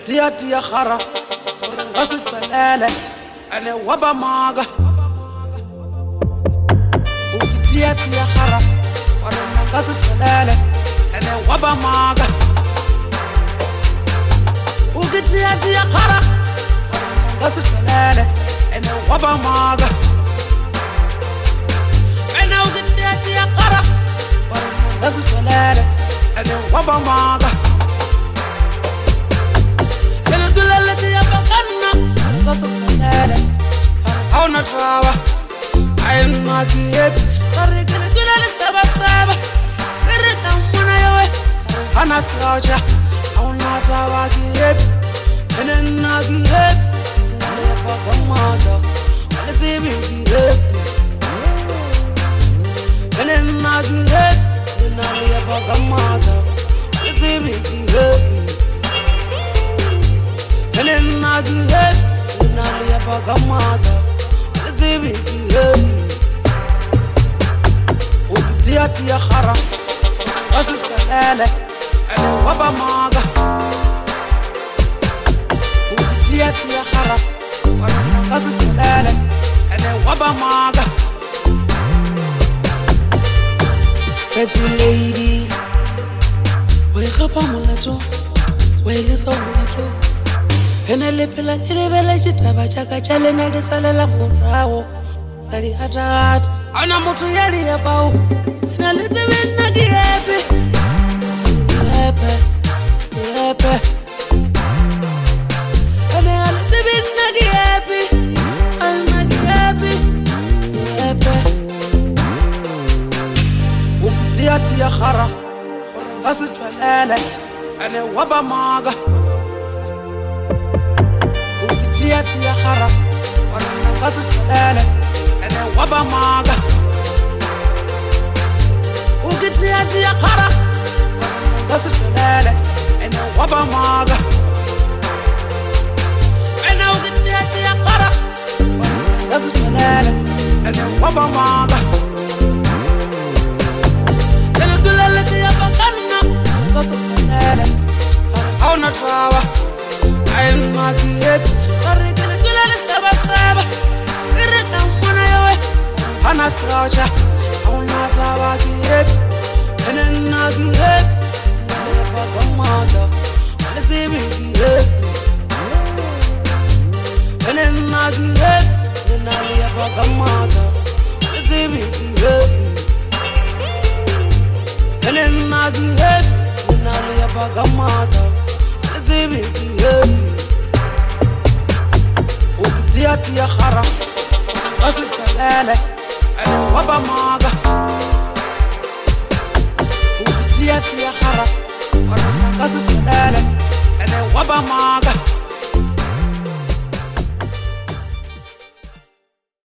وقتياتي يا خرا قصد بلالة أنا وبا ماغا وقتياتي يا خرا قصد بلالة أنا وبا ماغا وقتياتي يا خرا قصد بلالة أنا وبا ماغا أنا وقتياتي يا خرا قصد بلالة أنا وبا ماغا أو نتراوى عين ناقيب طريق الجلال السبب قرد أمنا يوي أنا فيوشة أو نتراوى قيب من الناقيب نليفا قماتا ولزيبي قيب من الناقيب نليفا قماتا ولزيبي قيب من الناقيب نالي فقماتا لزيبي وقتياتي يا خرا قصد بلالة أنا وبا ماغا وقتياتي يا خرا قصد بلالة أنا وبا ماغا sexy lady ويخبا مولاتو ويلسا مولاتو Hena lepela nilebele chitaba chaka chale nalisalela murao Nali hatat Ana mutu yali ya bau Hena litebe nagiepe Yepe Yepe Hena litebe nagiepe Al nagiepe Yepe Uktiati ya khara Qasi chwalele Ane waba maga وقتياتي يا خرا وانا قصد بلالة انا وبا ماغا وقتياتي يا خرا وانا قصد بلالة انا وبا ماغا انا وقتياتي يا خرا وانا قصد بلالة انا وبا ماغا انا دلالتي يا بقنا قصد بلالة او نتراوى عين ناقيب طريق الجلال السبب قرد أمنا يوي أنا فيوشة أو نتراوى قيب من الناقيب نليفا قماتا ولزيبي قيب من الناقيب نليفا قماتا ولزيبي قيب من الناقيب نليفا قماتا ولزيبي قيب وقتياتي يا خرا قصد بلالة أنا وبا ماغا وقتياتي يا خرا قصد بلالة أنا وبا ماغا